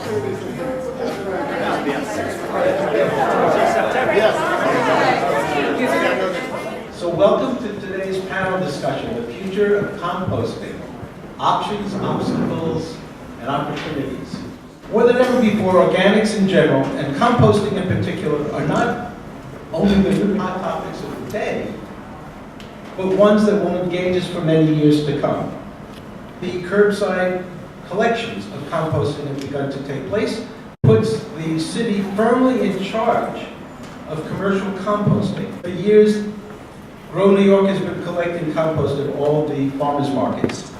So welcome to today's panel discussion, the future of composting, options, obstacles, and opportunities. More than ever before, organics in general, and composting in particular, are not only the new hot topics of the day, but ones that will engage us for many years to come. The curbside collections of composting have begun to take place, puts the city firmly in charge of commercial composting. For years, Grow New York has been collecting compost at all the farmers markets.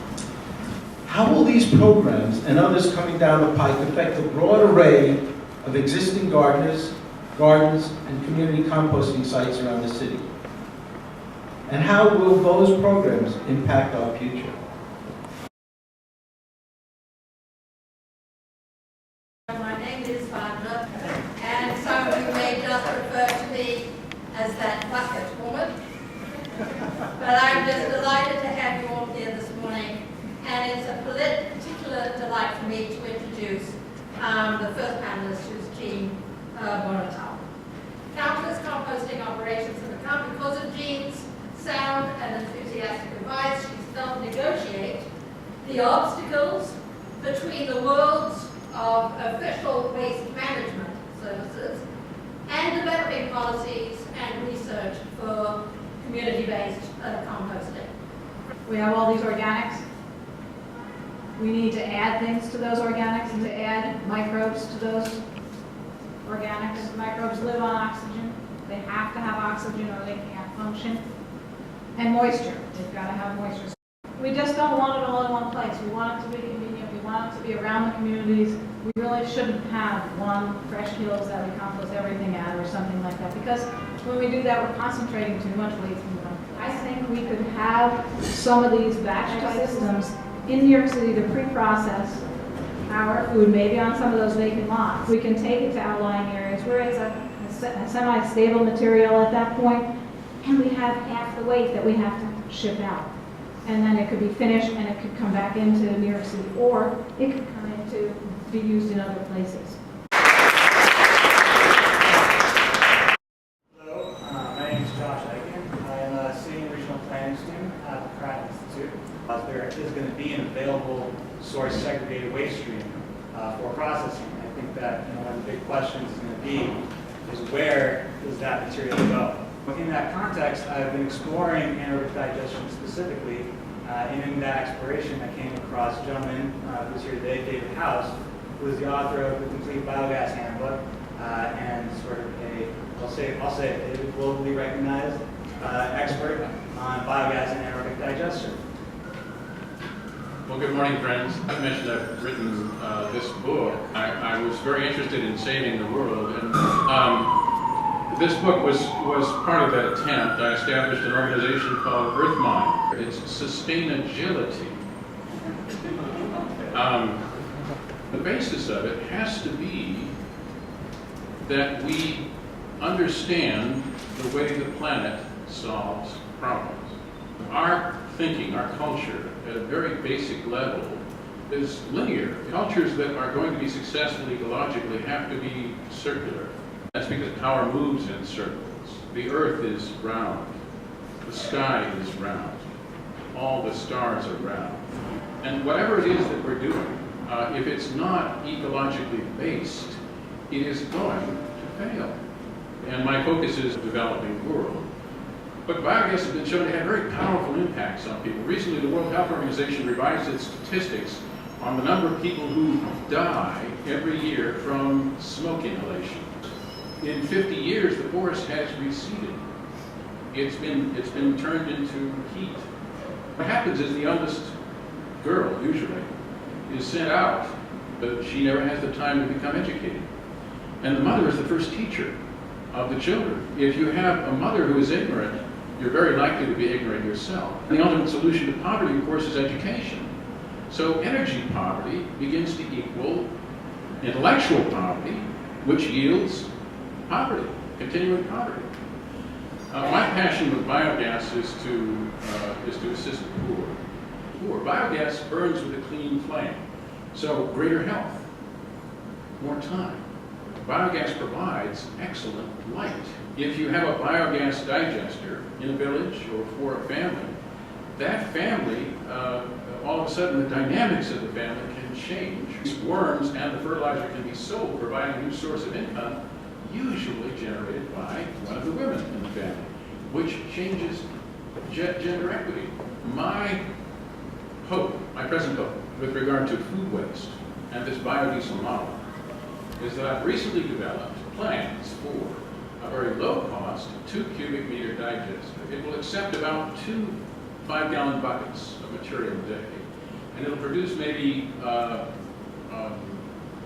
How will these programs and others coming down the pike affect the broad array of existing gardeners, gardens, and community composting sites around the city? And how will those programs impact our future? My name is Barbara, and some of you may just refer to me as that bucket woman. But I'm just delighted to have you all here this morning, and it's a particular delight for me to introduce the first panelist, who's Jean Bonatal. Countless composting operations have come because of Jean's sound and enthusiastic advice. She's helped negotiate the obstacles between the worlds of official waste management services and developing policies and research for community-based composting. We have all these organics. We need to add things to those organics and to add microbes to those organics. Microbes live on oxygen. They have to have oxygen or they can't function. And moisture. They've got to have moisture. We just don't want it all in one place. We want it to be convenient. We want it to be around the communities. We really shouldn't have one fresh hills that we compost everything at or something like that, because when we do that, we're concentrating too much waste in one. I think we could have some of these batch systems in New York City to pre-process our food, maybe on some of those vacant lots. We can take it to outlying areas where it's a semi-stable material at that point, and we have half the weight that we have to ship out. And then it could be finished and it could come back into New York City, or it could come in to be used in other places. Hello, my name is Josh Eichen. I am a Senior Regional Planning student at the Pratt Institute. There is going to be an available source segregated waste stream for processing. I think that one of the big questions is going to be is where does that material go? In that context, I've been exploring anaerobic digestion specifically. In that exploration, I came across a gentleman who's here today, David House, who is the author of the Complete Biogas Handbook and sort of I'll say it, a globally recognized expert on biogas and anaerobic digestion. Well, good morning, friends. I mentioned I've written this book. I was very interested in saving the world, and this book was part of that attempt. I established an organization called EarthMind. It's sustainagility. The basis of it has to be that we understand the way the planet solves problems. Our thinking, our culture, at a very basic level, is linear. Cultures that are going to be successful ecologically have to be circular. That's because power moves in circles. The earth is round. The sky is round. All the stars are round. And whatever it is that we're doing, if it's not ecologically based, it is going to fail. And my focus is the developing world. But biogas has been shown to have very powerful impacts on people. Recently, the World Health Organization revised its statistics on the number of people who die every year from smoke inhalation. In 50 years, the forest has receded. It's been turned into heat. What happens is the youngest girl, usually, is sent out, but she never has the time to become educated. And the mother is the first teacher of the children. If you have a mother who is ignorant, you're very likely to be ignorant yourself. And the ultimate solution to poverty, of course, is education. So energy poverty begins to equal intellectual poverty, which yields poverty, continuing poverty. My passion with biogas is to assist the poor. Biogas burns with a clean flame, so greater health. more time. Biogas provides excellent light. If you have a biogas digester in a village or for a family, that family, all of a sudden the dynamics of the family can change. These worms and the fertilizer can be sold, providing a new source of income, usually generated by one of the women in the family, which changes gender equity. My hope, my present hope, with regard to food waste and this biodiesel model, is that I've recently developed plans for a very low-cost 2 cubic meter digester. It will accept about 2 5-gallon buckets of material a day, and it'll produce maybe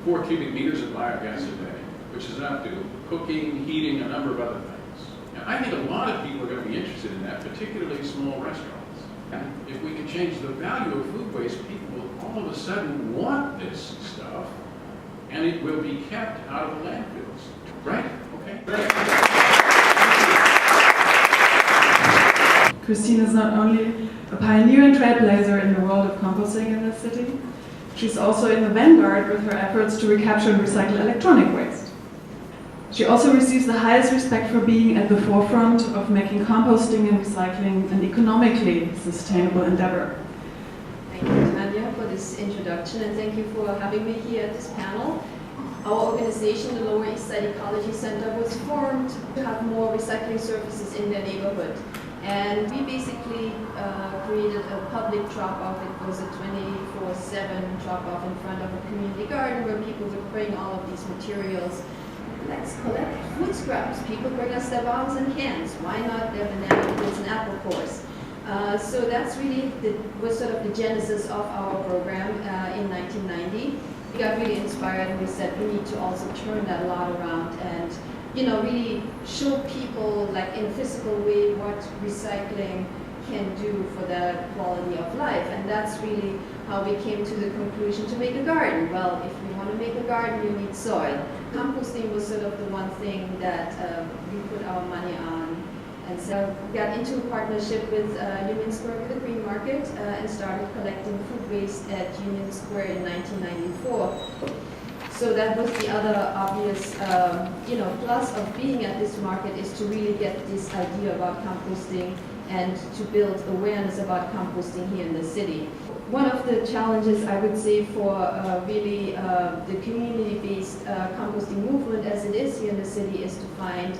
4 cubic meters of biogas a day, which is enough to do cooking, heating, a number of other things. And I think a lot of people are going to be interested in that, particularly small restaurants. And if we can change the value of food waste, people will all of a sudden want this stuff, and it will be kept out of the landfills. Right? Okay. Christine is not only a pioneer and trailblazer in the world of composting in the city, she's also in the vanguard with her efforts to recapture and recycle electronic waste. She also receives the highest respect for being at the forefront of making composting and recycling an economically sustainable endeavor. Thank you, Tanya, for this introduction, and thank you for having me here at this panel. Our organization, the Lower East Side Ecology Center, was formed to have more recycling services in their neighborhood. And we basically created a public drop-off. It was a 24/7 drop-off in front of a community garden where people would bring all of these materials. Let's collect food scraps. People bring us their bottles and cans. Why not their banana peels and apple cores? So that's really was sort of the genesis of our program in 1990. We got really inspired and we said we need to also turn that a lot around and really show people like in a physical way what recycling can do for their quality of life. And that's really how we came to the conclusion to make a garden. Well, if you want to make a garden, you need soil. Composting was sort of the one thing that we put our money on. And so we got into a partnership with Union Square with the Green Market and started collecting food waste at Union Square in 1994. So that was the other obvious, plus of being at this market is to really get this idea about composting and to build awareness about composting here in the city. One of the challenges I would say for really the community-based composting movement as it is here in the city is to find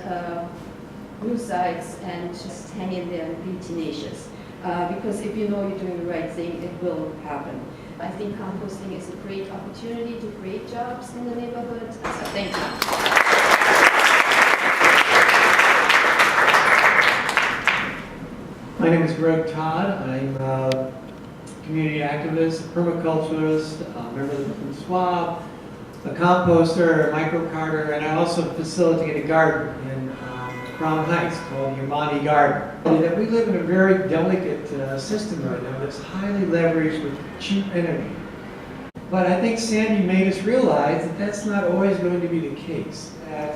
new sites and just hang in there and be tenacious. Because if you know you're doing the right thing, it will happen. I think composting is a great opportunity to create jobs in the neighborhood. So thank you. My name is Greg Todd. I'm a community activist, a permaculturist, a member of the Food Swab, a composter, a microcarder, and I also facilitate a garden in Crown Heights called Yamani Garden. And we live in a very delicate system right now that's highly leveraged with cheap energy. But I think Sandy made us realize that that's not always going to be the case. That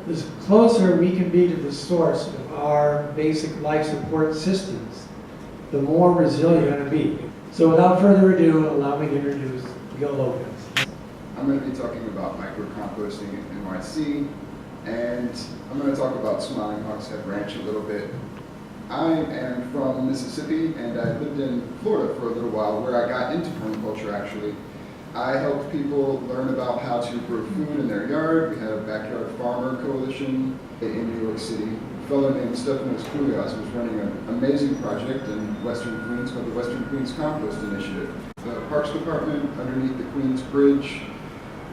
the closer we can be to the source of our basic life support systems, the more resilient we're going to be. So without further ado, allow me to introduce Gil Lopez. I'm going to be talking about micro-composting in NYC, and I'm going to talk about Smiling Hawks Head Ranch a little bit. I am from Mississippi, and I lived in Florida for a little while, where I got into permaculture actually. I helped people learn about how to grow food in their yard. We had a backyard farmer coalition in New York City. A fellow named Stefanos Koulias was running an amazing project in Western Queens called the Western Queens Compost Initiative. The Parks Department, underneath the Queens Bridge,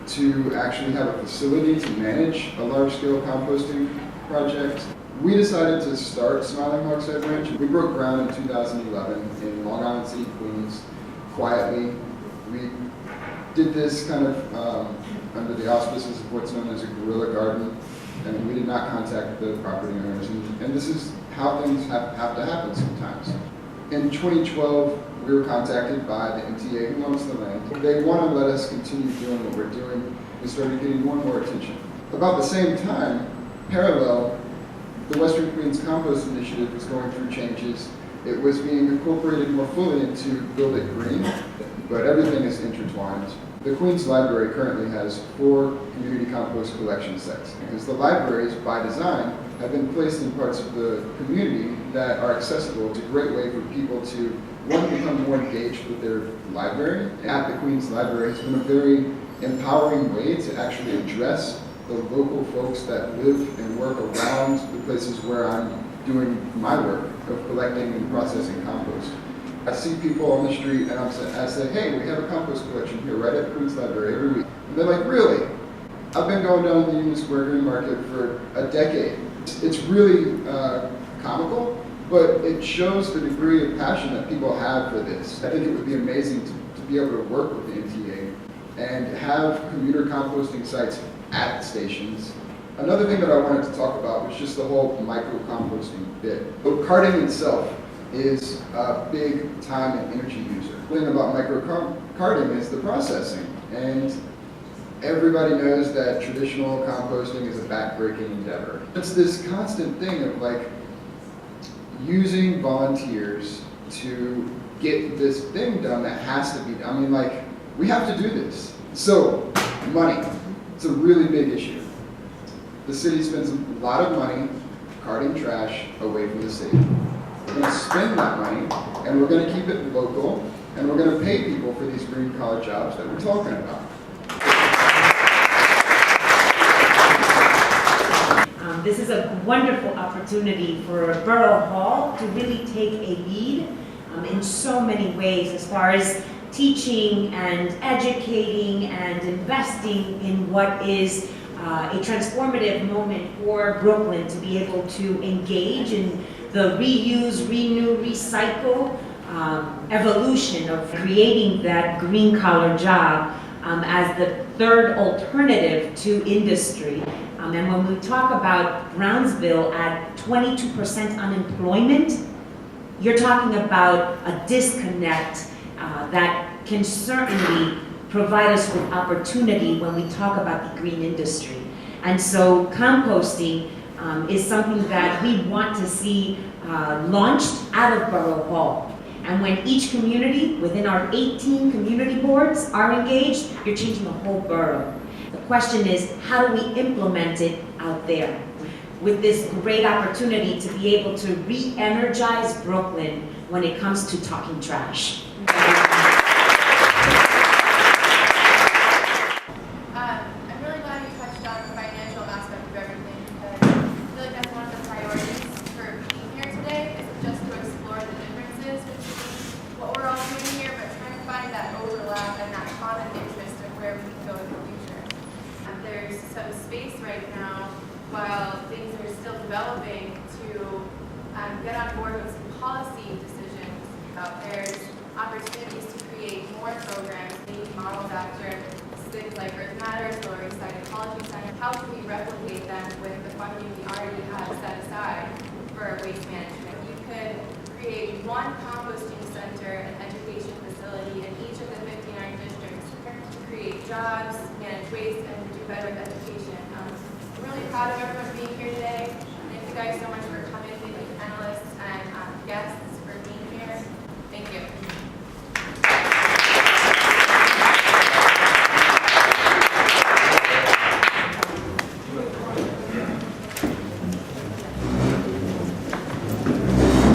to actually have a facility to manage a large-scale composting project. We decided to start Smiling Hawks Head Ranch. We broke ground in 2011 in Long Island City, Queens, quietly. We did this kind of under the auspices of what's known as a guerrilla garden, and we did not contact the property owners. And this is how things have to happen sometimes. In 2012, we were contacted by the MTA who owns the land. They want to let us continue doing what we're doing. We started getting more and more attention. About the same time, parallel, the Western Queens Compost Initiative was going through changes. It was being incorporated more fully into Build It Green. but everything is intertwined. The Queens Library currently has 4 community compost collection sites, because the libraries, by design, have been placed in parts of the community that are accessible. It's a great way for people to, one, become more engaged with their library. At the Queens Library has been a very empowering way to actually address the local folks that live and work around the places where I'm doing my work of collecting and processing compost. I see people on the street and I say, hey, we have a compost collection here right at the Queens Library every week. And they're like, really? I've been going down to the Union Square Green Market for a decade. It's really comical, but it shows the degree of passion that people have for this. I think it would be amazing to be able to work with the NTA and have commuter composting sites at stations. Another thing that I wanted to talk about was just the whole micro-composting bit. But carting itself is a big time and energy user. The thing about micro-carting is the processing. And everybody knows that traditional composting is a back-breaking endeavor. It's this constant thing of like using volunteers to get this thing done that has to be done. I mean, like, we have to do this. So, money. It's a really big issue. The city spends a lot of money carting trash away from the city. We're going to spend that money, and we're going to keep it local, and we're going to pay people for these green collar jobs that we're talking about. This is a wonderful opportunity for Borough Hall to really take a lead in so many ways as far as teaching and educating and investing in what is a transformative moment for Brooklyn to be able to engage in the reuse, renew, recycle evolution of creating that green collar job as the third alternative to industry. And when we talk about Brownsville at 22% unemployment, you're talking about a disconnect that can certainly provide us with opportunity when we talk about the green industry. And so composting is something that we want to see launched out of Borough Hall. And when each community within our 18 community boards are engaged, you're changing the whole borough. The question is, how do we implement it out there? With this great opportunity to be able to re-energize Brooklyn when it comes to talking trash. I'm really glad you touched on the financial aspect of everything, because I feel like that's one of the priorities for being here today, is just to explore the differences between what we're all doing here, but trying to find that overlap and that common interest of where we can go in the future. There's some space right now, while things are still developing, to get on board with some policy decisions. There's opportunities to create more programs, maybe modeled after things like Earth Matters, Lower East Side Ecology Center. How can we replicate them with the funding we already have set aside for waste management? You could create one composting center and education facility in each of the 59 districts to create jobs, manage waste, and do better with education. I'm really proud of everyone being here today. Thank you guys so much for